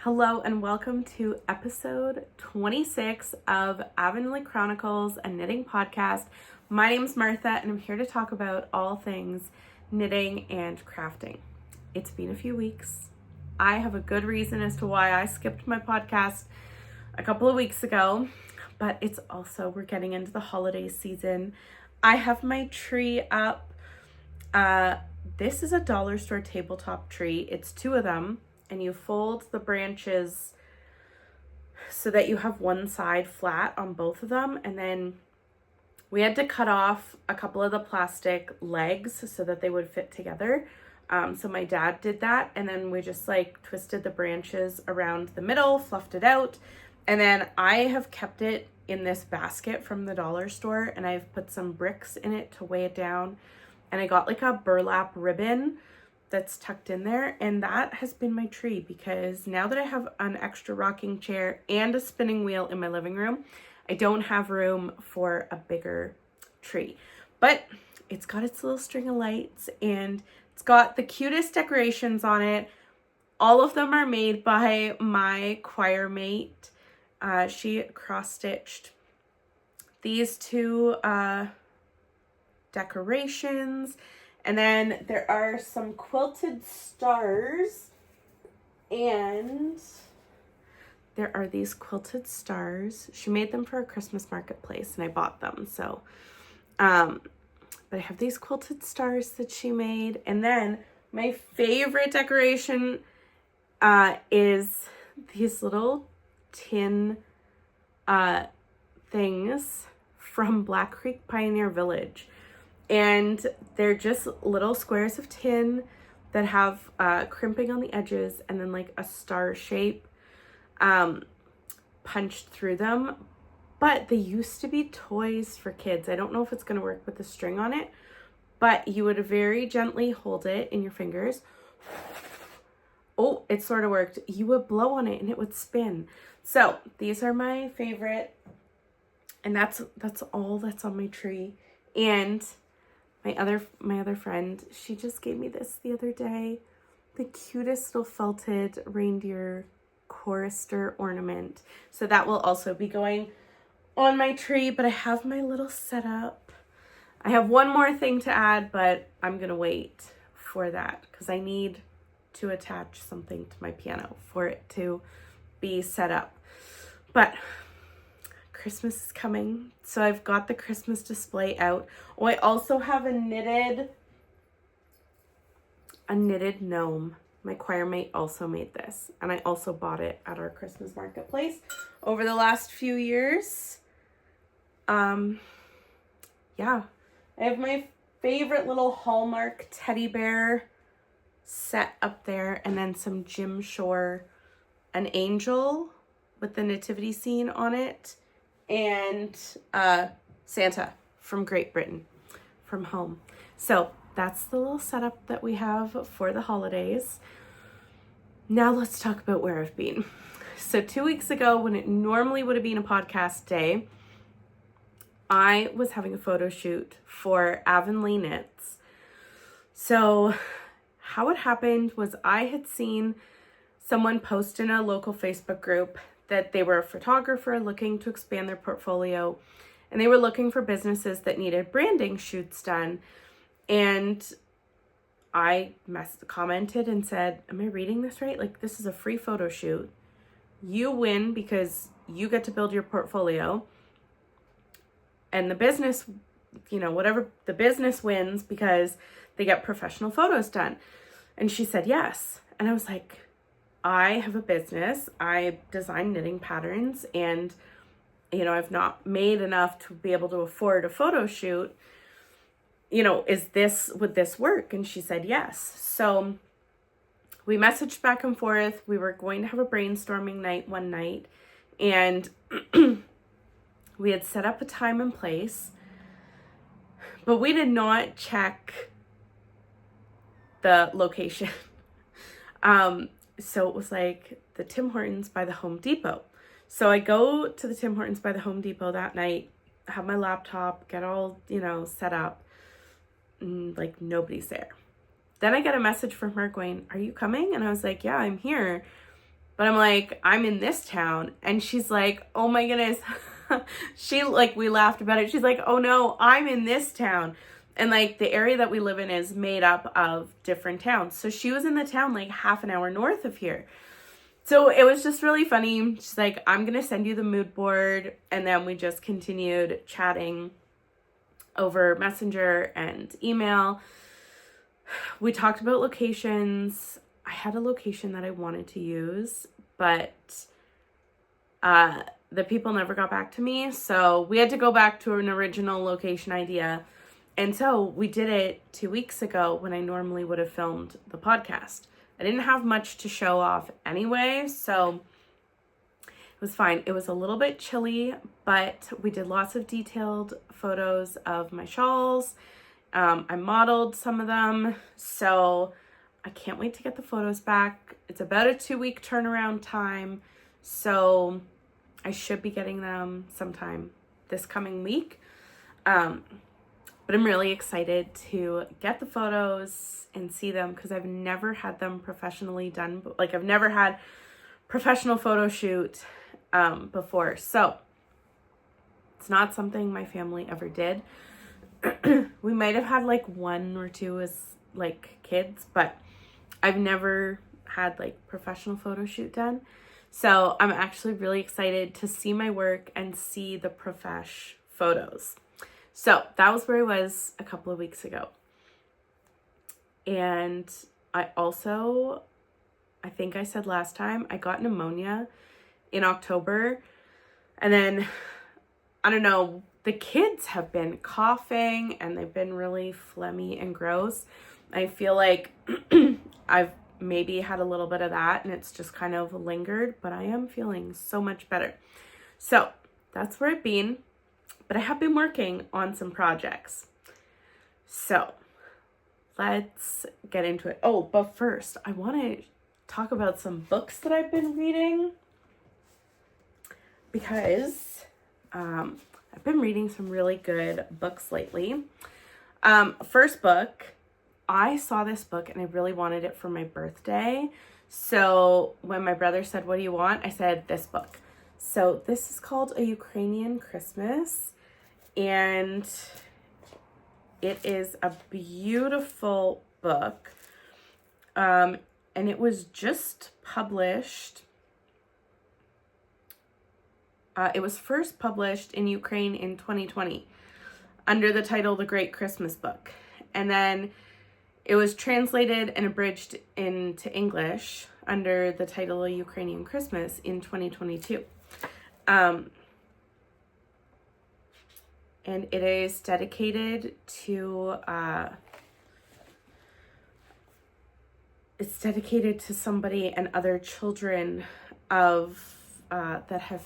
Hello and welcome to episode 26 of Avonlea Chronicles, a knitting podcast. My name's Martha and I'm here to talk about all things knitting and crafting. It's been a few weeks. I have a good reason as to why I skipped my podcast a couple of weeks ago, but it's also, we're getting into the holiday season. I have my tree up. This is a dollar store tabletop tree. It's two of them. And you fold the branches so that you have one side flat on both of them. And then we had to cut off a couple of the plastic legs so that they would fit together. So my dad did that. And then we just like twisted the branches around the middle, fluffed it out. And then I have kept it in this basket from the dollar store. And I've put some bricks in it to weigh it down. And I got like a burlap ribbon that's tucked in there, and that has been my tree because now that I have an extra rocking chair and a spinning wheel in my living room, I don't have room for a bigger tree. But it's got its little string of lights and it's got the cutest decorations on it. All of them are made by my choir mate. She cross-stitched these two decorations. And then there are some quilted stars, and there are these quilted stars. She made them for a Christmas marketplace and I bought them. So, but I have these quilted stars that she made. And then my favorite decoration is these little tin things from Black Creek Pioneer Village. And they're just little squares of tin that have crimping on the edges and then like a star shape punched through them. But they used to be toys for kids. I don't know if it's going to work with the string on it, but you would very gently hold it in your fingers. Oh, it sort of worked. You would blow on it and it would spin. So these are my favorite. And that's all that's on my tree. And my other friend, she just gave me this the other day. The cutest little felted reindeer chorister ornament. So that will also be going on my tree, but I have my little setup. I have one more thing to add, but I'm going to wait for that because I need to attach something to my piano for it to be set up. But Christmas is coming, so I've got the Christmas display out. Oh, I also have a knitted gnome. My choir mate also made this, and I also bought it at our Christmas marketplace over the last few years. Yeah, I have my favorite little Hallmark teddy bear set up there, and then some Jim Shore, an angel with the nativity scene on it, and Santa from Great Britain, from home. So that's the little setup that we have for the holidays. Now let's talk about where I've been. So 2 weeks ago, when it normally would have been a podcast day, I was having a photo shoot for Avonlea Knits. So how it happened was I had seen someone post in a local Facebook group that they were a photographer looking to expand their portfolio, and they were looking for businesses that needed branding shoots done. And I commented and said, am I reading this right? Like, this is a free photo shoot. You win because you get to build your portfolio. And the business, whatever, the business wins because they get professional photos done. And she said yes. And I was like, I have a business. I design knitting patterns, and I've not made enough to be able to afford a photo shoot. Would this work? And she said yes. So we messaged back and forth. We were going to have a brainstorming night one night, and we had set up a time and place, but we did not check the location. So it was like the Tim Hortons by the Home Depot. So I go to the Tim Hortons by the Home Depot that night, have my laptop, get all, set up, and like nobody's there. Then I get a message from her going, are you coming? And I was like, yeah, I'm here. But I'm like, I'm in this town. And she's like, oh my goodness. We laughed about it. She's like, oh no, I'm in this town. And like the area that we live in is made up of different towns. So she was in the town like half an hour north of here. So it was just really funny. She's like, I'm going to send you the mood board. And then we just continued chatting over Messenger and email. We talked about locations. I had a location that I wanted to use, but the people never got back to me. So we had to go back to an original location idea. And so we did it 2 weeks ago when I normally would have filmed the podcast. I didn't have much to show off anyway, so it was fine. It was a little bit chilly, but we did lots of detailed photos of my shawls. I modeled some of them, so I can't wait to get the photos back. It's about a 2-week turnaround time, so I should be getting them sometime this coming week. But I'm really excited to get the photos and see them because I've never had them professionally done. Like I've never had professional photo shoot before. So it's not something my family ever did. We might have had like 1 or 2 as like kids, but I've never had like professional photo shoot done. So I'm actually really excited to see my work and see the profesh photos. So that was where I was a couple of weeks ago. And I think I said last time, I got pneumonia in October. And then, I don't know, the kids have been coughing and they've been really phlegmy and gross. I feel like I've maybe had a little bit of that and it's just kind of lingered, but I am feeling so much better. So that's where I've been. But I have been working on some projects. So let's get into it. Oh, but first, I want to talk about some books that I've been reading. Because I've been reading some really good books lately. First book, I saw this book and I really wanted it for my birthday. So when my brother said, what do you want? I said, this book. So this is called A Ukrainian Christmas. And it is a beautiful book. And it was just published. It was first published in Ukraine in 2020 under the title The Great Christmas Book. And then it was translated and abridged into English under the title A Ukrainian Christmas in 2022. And it is dedicated to somebody and other children of that have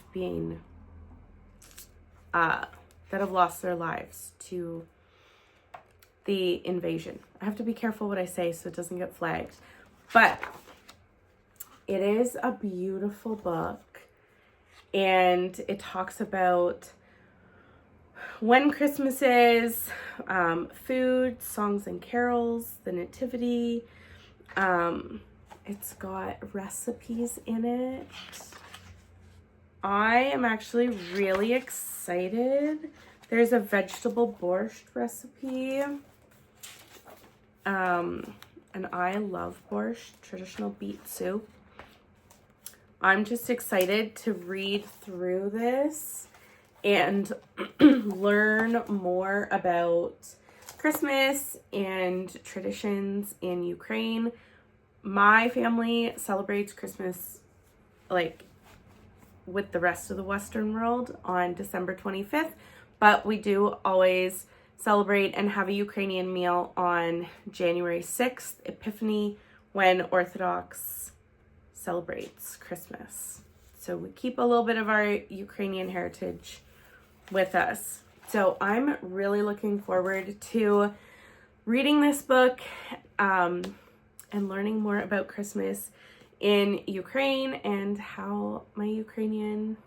lost their lives to the invasion. I have to be careful what I say so it doesn't get flagged. But it is a beautiful book, and it talks about when Christmas is, food, songs and carols, the nativity. It's got recipes in it. I am actually really excited. There's a vegetable borscht recipe. And I love borscht, traditional beet soup. I'm just excited to read through this and learn more about Christmas and traditions in Ukraine. My family celebrates Christmas like with the rest of the Western world on December 25th, but we do always celebrate and have a Ukrainian meal on January 6th, Epiphany, when Orthodox celebrates Christmas. So we keep a little bit of our Ukrainian heritage with us. So I'm really looking forward to reading this book and learning more about Christmas in Ukraine and how my Ukrainian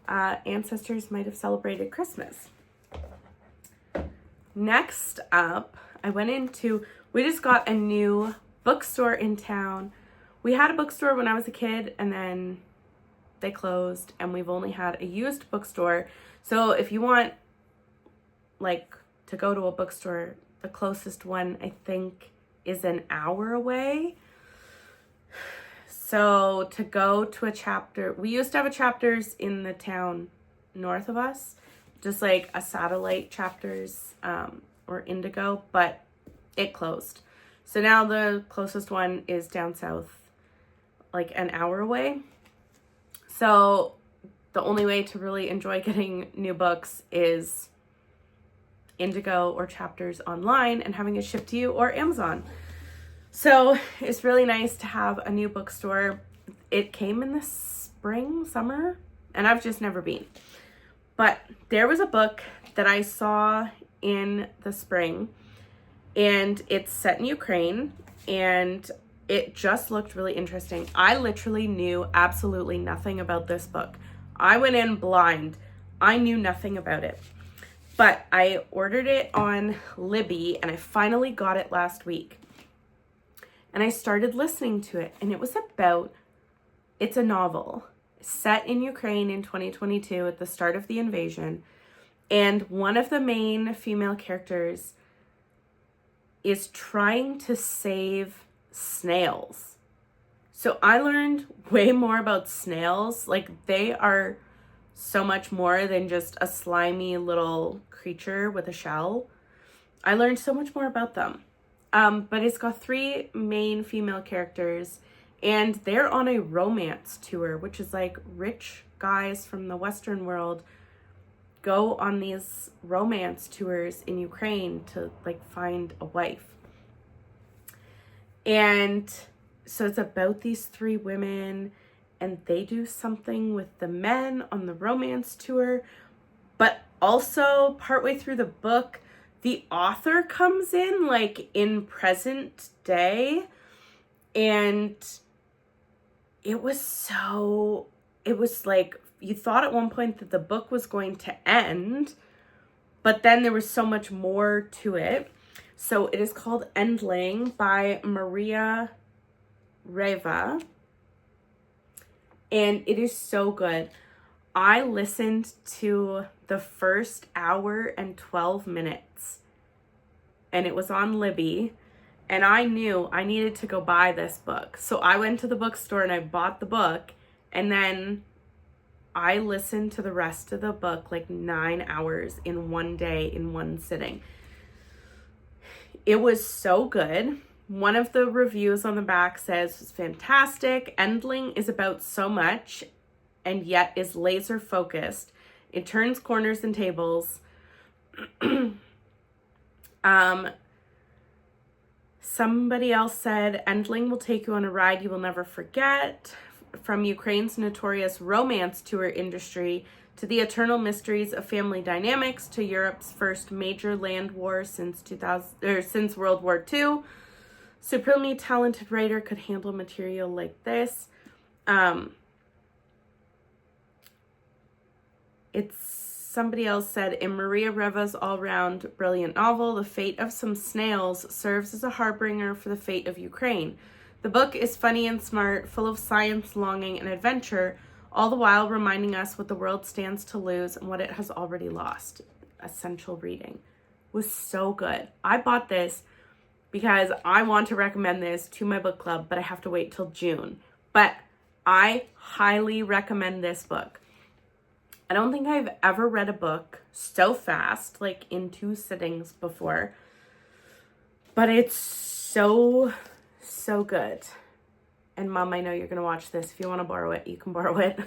ancestors might have celebrated Christmas. Next up, we just got a new bookstore in town We had a bookstore when I was a kid, and then they closed, and we've only had a used bookstore. So if you want like to go to a bookstore, the closest one I think is an hour away. So to go to a chapter, we used to have a chapters in the town north of us, just like a satellite chapters or Indigo, but it closed. So now the closest one is down south, like an hour away. So the only way to really enjoy getting new books is Indigo or chapters online and having it shipped to you, or Amazon. So it's really nice to have a new bookstore. It came in the spring, summer, and I've just never been. But there was a book that I saw in the spring, and it's set in Ukraine, and it just looked really interesting. I literally knew absolutely nothing about this book. I went in blind. I knew nothing about it. But I ordered it on Libby, and I finally got it last week. And I started listening to it, and it's a novel set in Ukraine in 2022 at the start of the invasion. And one of the main female characters is trying to save snails. So I learned way more about snails. Like, they are so much more than just a slimy little creature with a shell. I learned so much more about them. But it's got 3 main female characters, and they're on a romance tour, which is like rich guys from the Western world go on these romance tours in Ukraine to like find a wife. And so it's about these 3 women, and they do something with the men on the romance tour. But also partway through the book, the author comes in like in present day, and it was like, you thought at one point that the book was going to end, but then there was so much more to it. So it is called Endling by Maria Reva, and it is so good. I listened to the first hour and 12 minutes, and it was on Libby, and I knew I needed to go buy this book. So I went to the bookstore and I bought the book, and then I listened to the rest of the book like 9 hours in one day, in one sitting. It was so good. One of the reviews on the back says it's fantastic. Endling is about so much and yet is laser focused. It turns corners and tables. Somebody else said, Endling will take you on a ride you will never forget. From Ukraine's notorious romance tour industry to the eternal mysteries of family dynamics to Europe's first major land war since World War II. Supremely talented writer could handle material like this. Somebody else said, in Maria Reva's all-round brilliant novel, the fate of some snails serves as a harbinger for the fate of Ukraine. The book is funny and smart, full of science, longing, and adventure, all the while reminding us what the world stands to lose and what it has already lost. Essential reading. It was so good. I bought this because I want to recommend this to my book club, but I have to wait till June. But I highly recommend this book. I don't think I've ever read a book so fast, like in 2 sittings before, but it's so good. And Mom, I know you're going to watch this. If you want to borrow it, you can borrow it.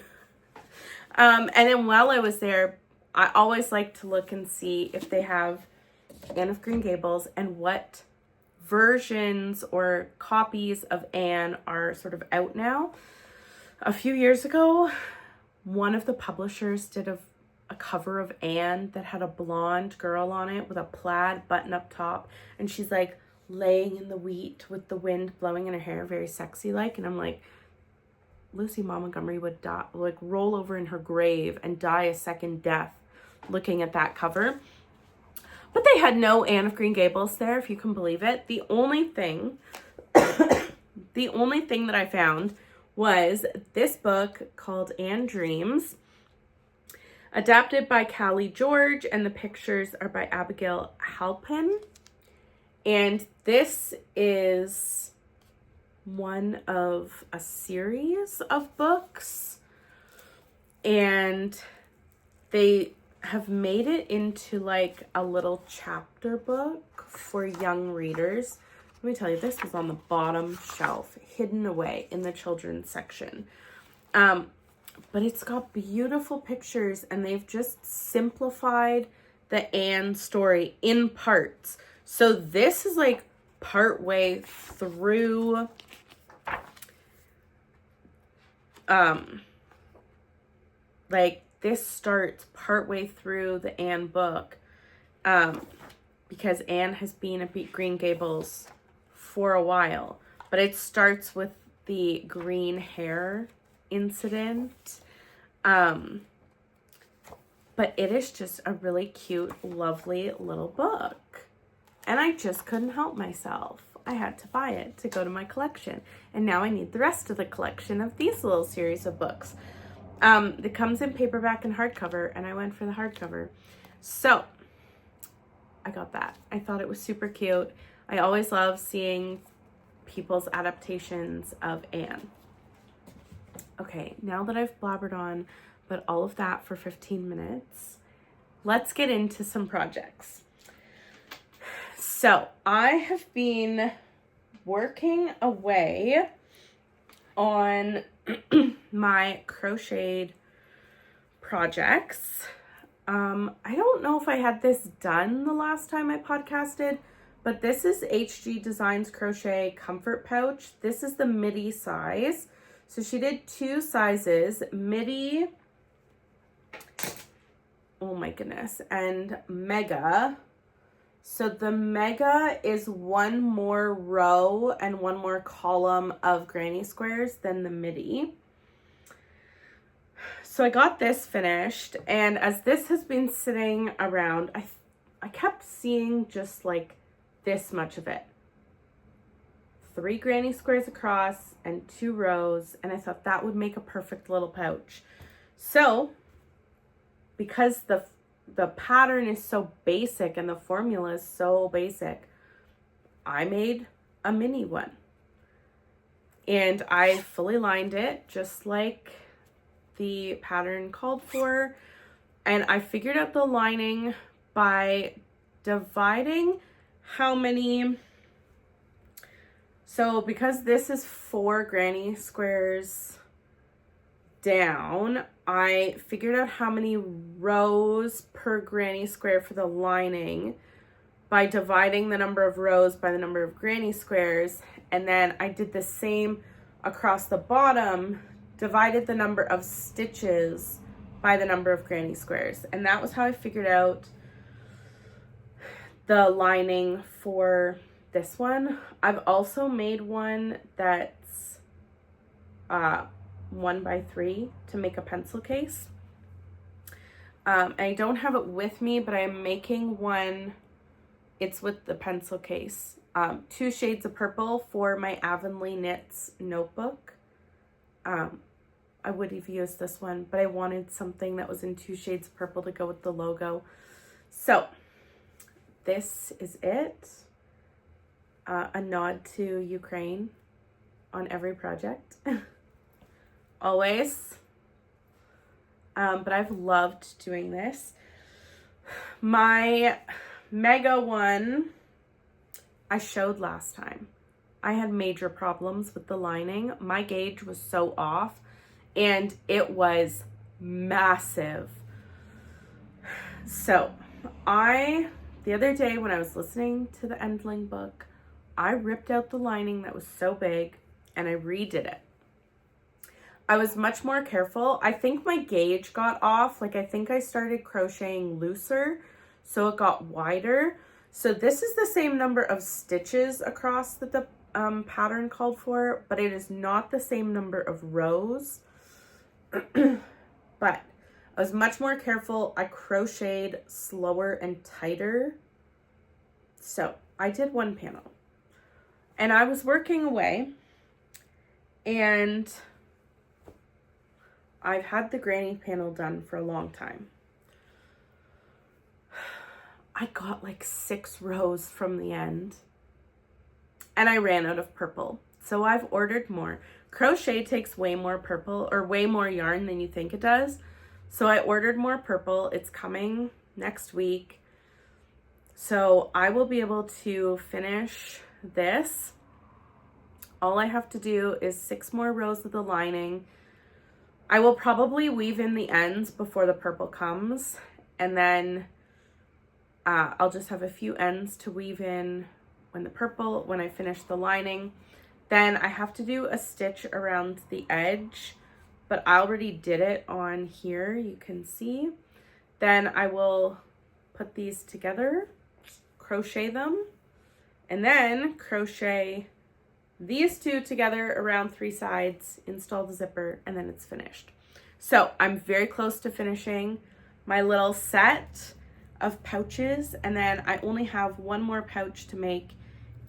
And then while I was there, I always like to look and see if they have Anne of Green Gables and what versions or copies of Anne are sort of out now. A few years ago, one of the publishers did a cover of Anne that had a blonde girl on it with a plaid button-up top, and she's like laying in the wheat with the wind blowing in her hair, very sexy like. And I'm like, Lucy Montgomery would die, like roll over in her grave and die a second death looking at that cover. But they had no Anne of Green Gables there, if you can believe it. The only thing The only thing that I found was this book called Anne Dreams, adapted by Callie George, and the pictures are by Abigail Halpin. And this is one of a series of books, and they have made it into like a little chapter book for young readers. Let me tell you, this was on the bottom shelf, hidden away in the children's section. But it's got beautiful pictures, and they've just simplified the Anne story in parts. So this is like part way through like this starts partway through the Anne book, because Anne has been at Green Gables for a while, but it starts with the green hair incident. But it is just a really cute, lovely little book, and I just couldn't help myself. I had to buy it to go to my collection, and now I need the rest of the collection of these little series of books. It comes in paperback and hardcover, and I went for the hardcover. So I got that. I thought it was super cute. I always love seeing people's adaptations of Anne. Okay, now that I've blabbered on, but all of that for 15 minutes, let's get into some projects. So I have been working away on my crocheted projects. I don't know if I had this done the last time I podcasted, but this is HG Designs Crochet Comfort Pouch. This is the midi size. So she did 2 sizes, midi, oh my goodness, and mega. So the mega is 1 more row and 1 more column of granny squares than the midi. So I got this finished, and as this has been sitting around, I kept seeing just like this much of it. 3 granny squares across and 2 rows, and I thought that would make a perfect little pouch. So because the pattern is so basic and the formula is so basic, I made a mini one. And I fully lined it just like the pattern called for. And I figured out the lining by dividing how many. So because this is 4 granny squares down, I figured out how many rows per granny square for the lining by dividing the number of rows by the number of granny squares. And then I did the same across the bottom, divided the number of stitches by the number of granny squares. And that was how I figured out the lining for this one. I've also made one that's 1x3 to make a pencil case. I don't have it with me, but I'm making one. It's with the pencil case. 2 shades of purple for my Avonlea Knits notebook. I would have used this one, but I wanted something that was in 2 shades of purple to go with the logo. So this is it. A nod to Ukraine on every project. Always. But I've loved doing this. My mega one I showed last time. I had major problems with the lining. My gauge was so off, and it was massive. So the other day when I was listening to the Endling book, I ripped out the lining that was so big and I redid it. I was much more careful. I think my gauge got off. Like I think I started crocheting looser, so it got wider. So this is the same number of stitches across that the pattern called for, but it is not the same number of rows. But I was much more careful. I crocheted slower and tighter. So I did one panel. And I was working away, And I've had the granny panel done for a long time. I got like 6 rows from the end and I ran out of purple. So I've ordered more. Crochet takes way more purple or way more yarn than you think it does. So I ordered more purple. It's coming next week. So I will be able to finish this. All I have to do is 6 more rows of the lining. I will probably weave in the ends before the purple comes, and then I'll just have a few ends to weave in when I finish the lining. Then I have to do a stitch around the edge, but I already did it on here, you can see. Then I will put these together, crochet them, and then crochet these 2 together around 3 sides, install the zipper, and then it's finished. So I'm very close to finishing my little set of pouches, and then I only have 1 more pouch to make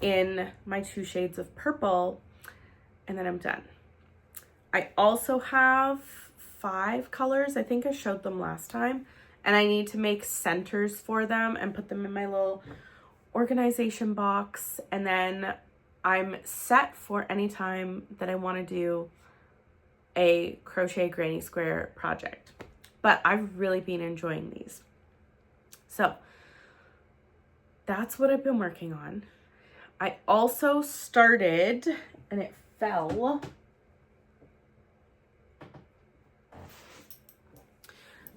in my 2 shades of purple, and then I'm done. I also have 5 colors. I think I showed them last time, and I need to make centers for them and put them in my little organization box, and then I'm set for any time that I want to do a crochet granny square project. But I've really been enjoying these. So that's what I've been working on. I also started, and it fell.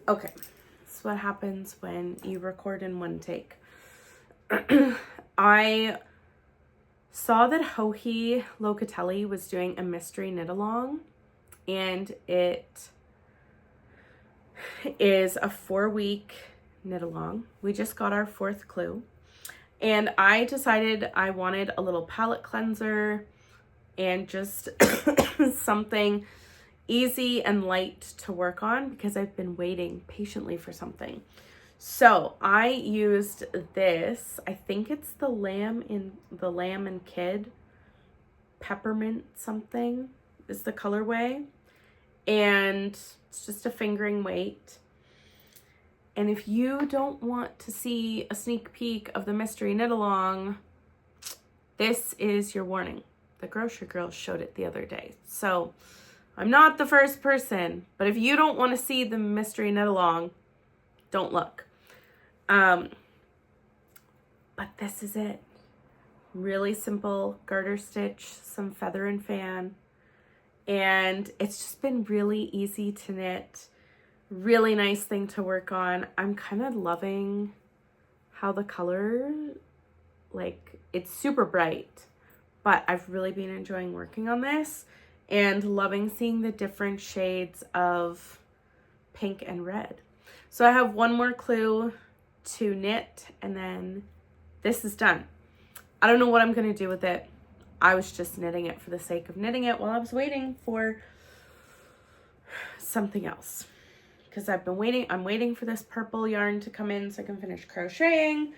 Okay, this is what happens when you record in one take. I saw that Joji Locatelli was doing a mystery knit along, and it is a 4-week knit along. We just got our 4th clue, and I decided I wanted a little palette cleanser and just something easy and light to work on because I've been waiting patiently for something. So I used this, I think it's the Lamb and Kid peppermint something is the colorway, and it's just a fingering weight. And if you don't want to see a sneak peek of the mystery knit along, this is your warning. The grocery girl showed it the other day. So I'm not the first person, but if you don't want to see the mystery knit along, don't look. But this is it. Really simple garter stitch, some feather and fan, and it's just been really easy to knit. Really nice thing to work on. I'm kind of loving how the color, like, it's super bright, but I've really been enjoying working on this and loving seeing the different shades of pink and red. So I have 1 more clue to knit, and then this is done. I don't know what I'm going to do with it. I was just knitting it for the sake of knitting it while I was waiting for something else. Because I'm waiting for this purple yarn to come in so I can finish crocheting.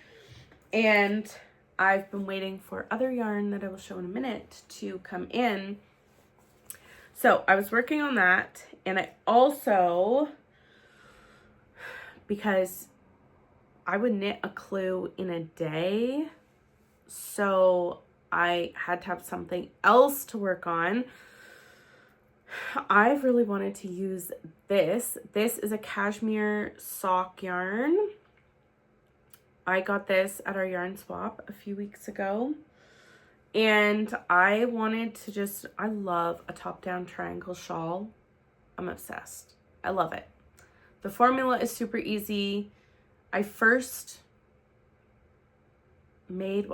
And I've been waiting for other yarn that I will show in a minute to come in. So I was working on that, and I also, because I would knit a clue in a day, so I had to have something else to work on. I've really wanted to use this. This is a cashmere sock yarn. I got this at our yarn swap a few weeks ago, and I wanted to I love a top-down triangle shawl. I'm obsessed. I love it. The formula is super easy. I first made,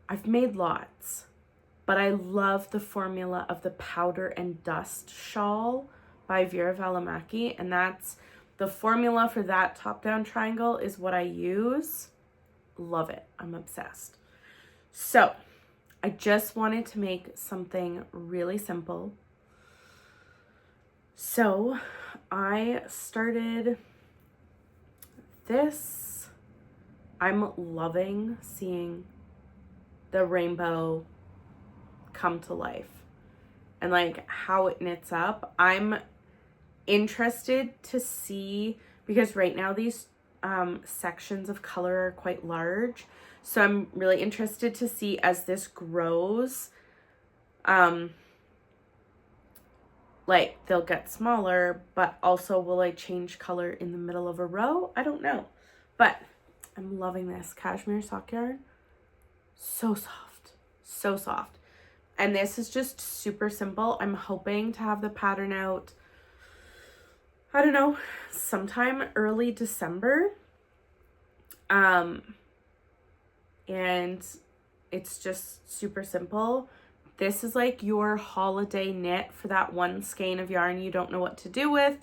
I've made lots, but I love the formula of the Powder and Dust shawl by Vera Valimaki, and that's the formula for that top-down triangle is what I use. Love it. I'm obsessed. So I just wanted to make something really simple. So I started this. I'm loving seeing the rainbow come to life. and like how it knits up. I'm interested to see, because right now these sections of color are quite large. So I'm really interested to see as this grows, like they'll get smaller, but also will I change color in the middle of a row? I don't know, but I'm loving this cashmere sock yarn. So soft, so soft. And this is just super simple. I'm hoping to have the pattern out, I don't know, sometime early December. And it's just super simple. This is like your holiday knit for that one skein of yarn you don't know what to do with,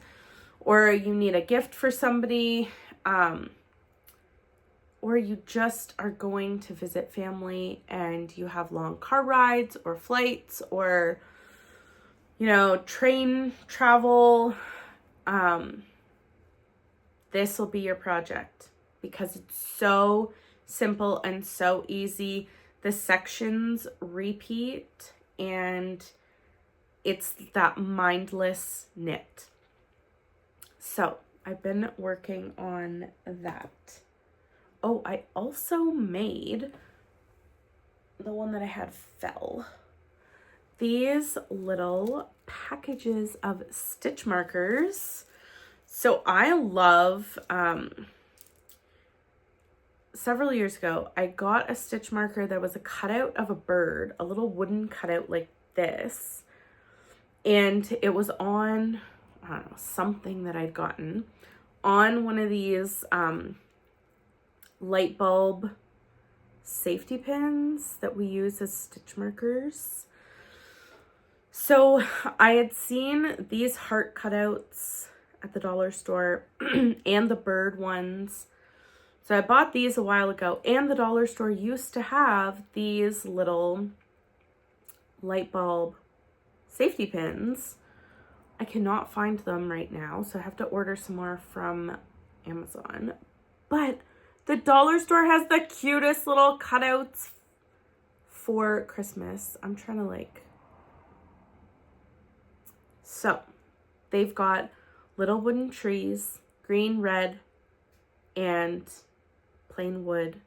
or you need a gift for somebody, or you just are going to visit family and you have long car rides or flights or, you know, train travel. This will be your project because it's so simple and so easy. The sections repeat and it's that mindless knit. So I've been working on that. Oh, I also made, the one that I had fell, these little packages of stitch markers. So I love, several years ago, I got a stitch marker that was a cutout of a bird, a little wooden cutout like this. And it was on, I don't know, something that I'd gotten on one of these light bulb safety pins that we use as stitch markers. So I had seen these heart cutouts at the dollar store and the bird ones. So I bought these a while ago, and the dollar store used to have these little light bulb safety pins. I cannot find them right now, so I have to order some more from Amazon. But the dollar store has the cutest little cutouts for Christmas. I'm trying to like... So, they've got little wooden trees, green, red, and plain wood.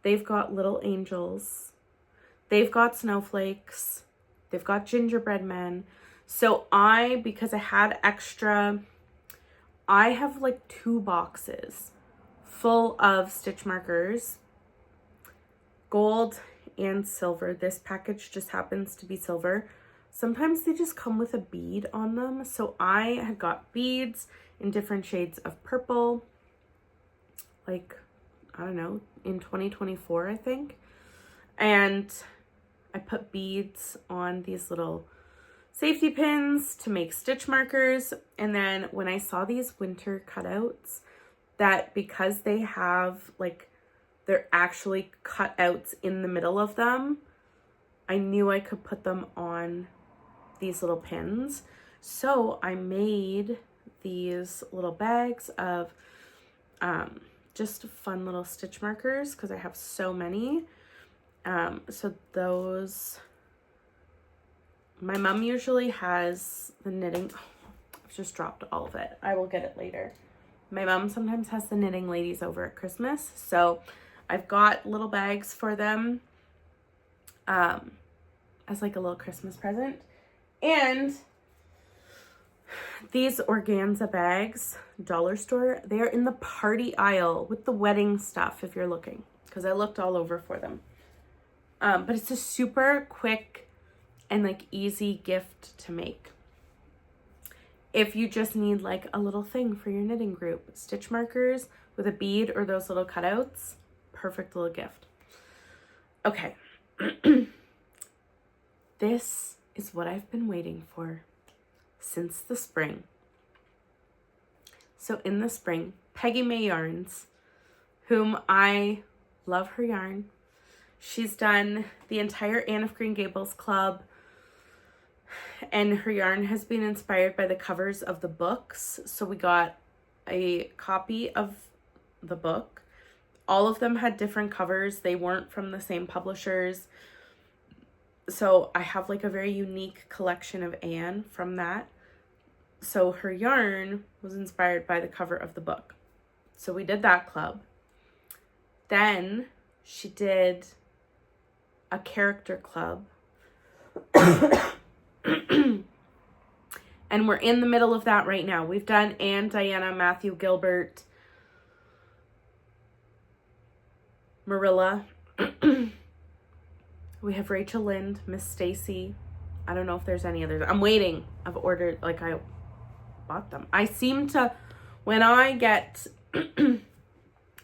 They've got little angels. They've got snowflakes. They've got gingerbread men. So because I had extra, I have like 2 boxes full of stitch markers, gold and silver. This package just happens to be silver. Sometimes they just come with a bead on them. So I had got beads in different shades of purple, like, I don't know, in 2024, I think. And I put beads on these little safety pins to make stitch markers. And then when I saw these winter cutouts, that because they have like, they're actually cutouts in the middle of them, I knew I could put them on these little pins. So I made these little bags of just fun little stitch markers because I have so many. So those, my mom usually has the knitting. I've just dropped all of it. I will get it later. My mom sometimes has the knitting ladies over at Christmas. So I've got little bags for them as like a little Christmas present. And these organza bags, dollar store, they are in the party aisle with the wedding stuff if you're looking, because I looked all over for them. But it's a super quick and like easy gift to make. If you just need like a little thing for your knitting group, stitch markers with a bead or those little cutouts, perfect little gift. Okay. This is what I've been waiting for since the spring. So in the spring, Peggy May Yarns, whom I love her yarn. She's done the entire Anne of Green Gables club, and her yarn has been inspired by the covers of the books. So we got a copy of the book. All of them had different covers. They weren't from the same publishers. so I have like a very unique collection of Anne from that. So her yarn was inspired by the cover of the book. So we did that club. Then she did a character club. And we're in the middle of that right now. We've done Anne, Diana, Matthew, Gilbert, Marilla. We have Rachel Lind, Miss Stacy. I don't know if there's any others. I'm waiting. I've ordered, like, I bought them. I seem to, when I get,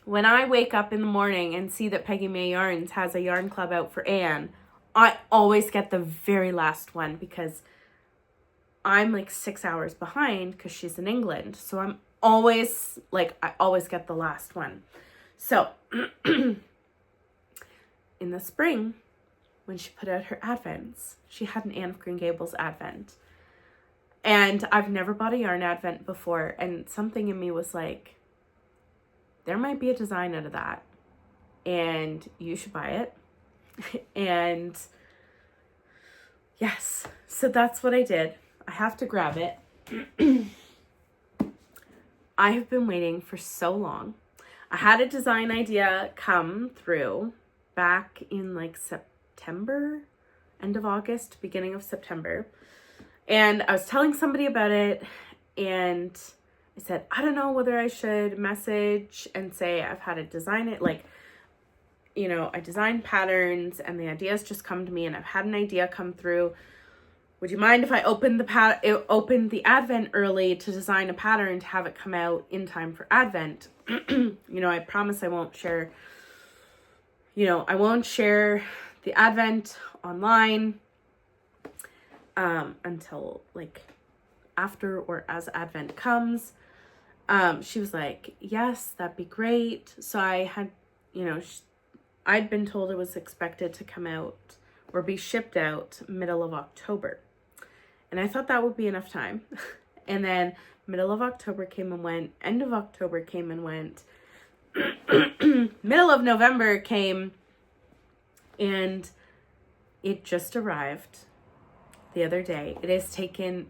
when I wake up in the morning and see that Peggy May Yarns has a yarn club out for Anne, I always get the very last one because I'm like 6 hours behind because she's in England. So I'm always, like, I always get the last one. So in the spring, when she put out her advents, she had an Anne of Green Gables advent. And I've never bought a yarn advent before. And something in me was like, there might be a design out of that. And you should buy it. And yes, so that's what I did. I have to grab it. I have been waiting for so long. I had a design idea come through back in like September, end of August, beginning of September. And I was telling somebody about it, and I said, I don't know whether I should message and say I've had to design it. Like, you know, I design patterns and the ideas just come to me, and I've had an idea come through. Would you mind if I opened the Advent early to design a pattern to have it come out in time for Advent? You know, I promise I won't share, I won't share the Advent online until like after or as Advent comes. She was like, yes, that'd be great. So I had, I'd been told it was expected to come out or be shipped out middle of October. And I thought that would be enough time. And then middle of October came and went. End of October came and went. Middle of November came. And it just arrived the other day. It has taken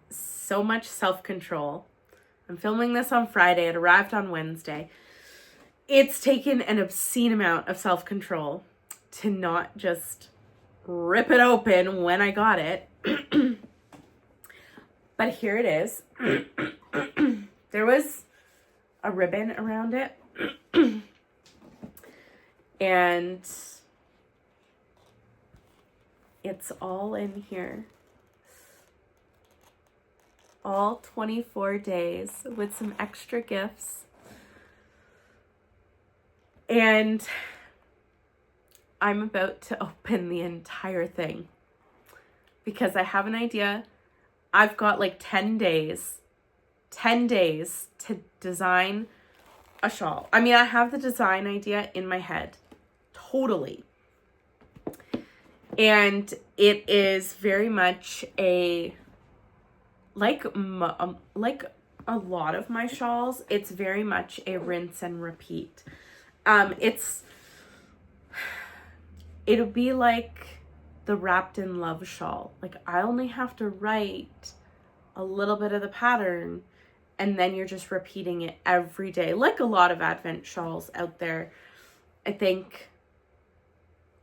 so much self-control. I'm filming this on Friday. It arrived on Wednesday. It's taken an obscene amount of self-control to not just rip it open when I got it. But here it is. There was a ribbon around it. And it's all in here. All 24 days with some extra gifts. And I'm about to open the entire thing because I have an idea. I've got like 10 days to design a shawl. I mean, I have the design idea in my head, totally. And it is very much like a lot of my shawls, it's very much a rinse and repeat. It'll be like the Wrapped in Love shawl. Like, I only have to write a little bit of the pattern and then you're just repeating it every day. Like a lot of Advent shawls out there. I think,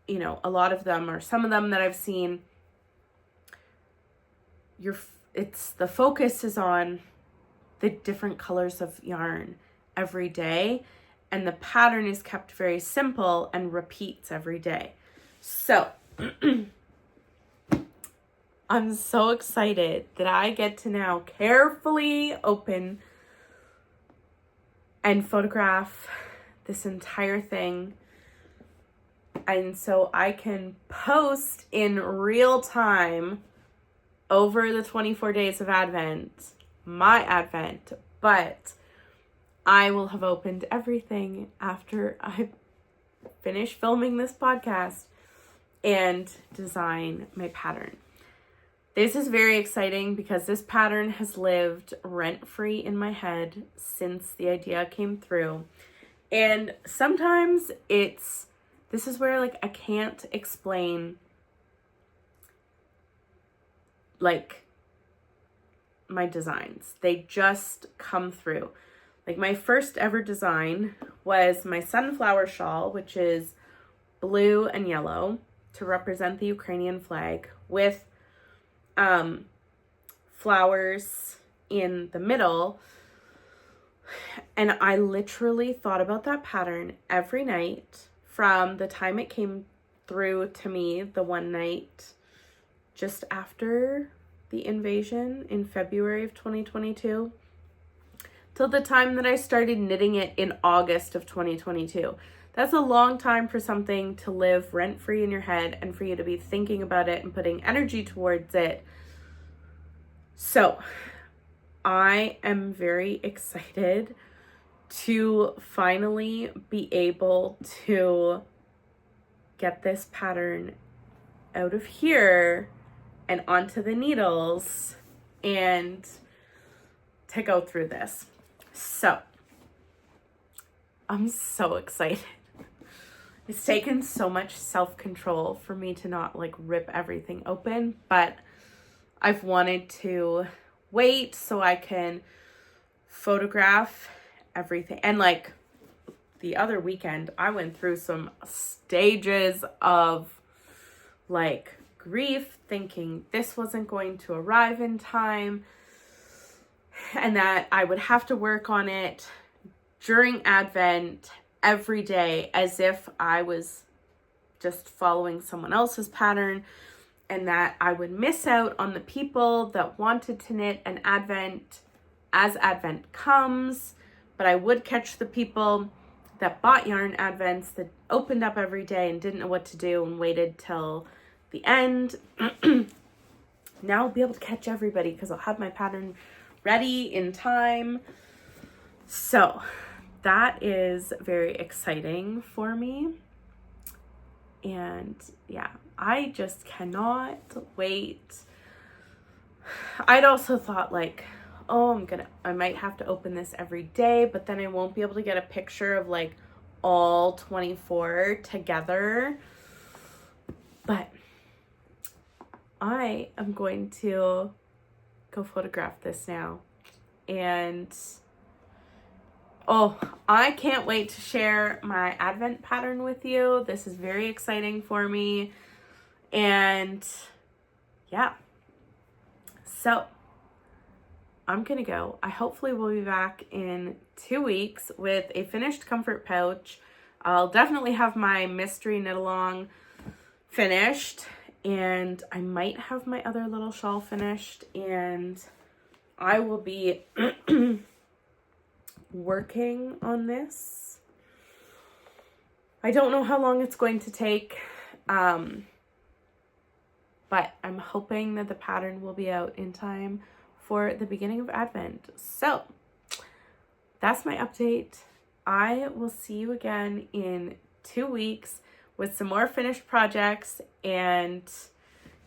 a lot of them, or some of them that I've seen, the focus is on the different colors of yarn every day, and the pattern is kept very simple and repeats every day. So I'm so excited that I get to now carefully open and photograph this entire thing. And so I can post in real time over the 24 days of Advent, my Advent, but I will have opened everything after I finish filming this podcast and design my pattern. This is very exciting because this pattern has lived rent-free in my head since the idea came through. And sometimes this is where like I can't explain like my designs. They just come through. Like my first ever design was my sunflower shawl, which is blue and yellow to represent the Ukrainian flag, with flowers in the middle. And I literally thought about that pattern every night from the time it came through to me the one night just after the invasion in February of 2022 till the time that I started knitting it in August of 2022. That's a long time for something to live rent-free in your head and for you to be thinking about it and putting energy towards it. So I am very excited to finally be able to get this pattern out of here and onto the needles and to go through this. So I'm so excited. It's taken so much self-control for me to not like rip everything open, but I've wanted to wait so I can photograph everything. And like the other weekend, I went through some stages of like grief, thinking this wasn't going to arrive in time and that I would have to work on it during Advent every day as if I was just following someone else's pattern, and that I would miss out on the people that wanted to knit an Advent as Advent comes, but I would catch the people that bought yarn Advents that opened up every day and didn't know what to do and waited till the end. Now I'll be able to catch everybody because I'll have my pattern ready in time. So that is very exciting for me. And yeah, I just cannot wait. I'd also thought like, oh, I might have to open this every day, but then I won't be able to get a picture of like all 24 together. But I am going to go photograph this now. And oh, I can't wait to share my Advent pattern with you. This is very exciting for me. And yeah, so I'm gonna go. I hopefully will be back in 2 weeks with a finished comfort pouch. I'll definitely have my mystery knit along finished, and I might have my other little shawl finished, and I will be working on this. I don't know how long it's going to take, but I'm hoping that the pattern will be out in time for the beginning of Advent. So that's my update. I will see you again in 2 weeks with some more finished projects, and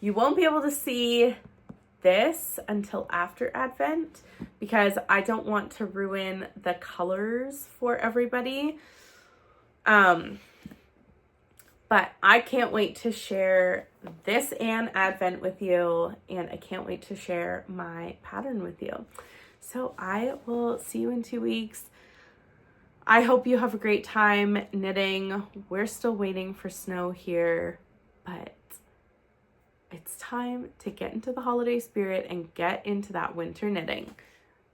you won't be able to see this until after Advent because I don't want to ruin the colors for everybody. But I can't wait to share this and Advent with you, and I can't wait to share my pattern with you. So I will see you in 2 weeks. I hope you have a great time knitting. We're still waiting for snow here, but it's time to get into the holiday spirit and get into that winter knitting.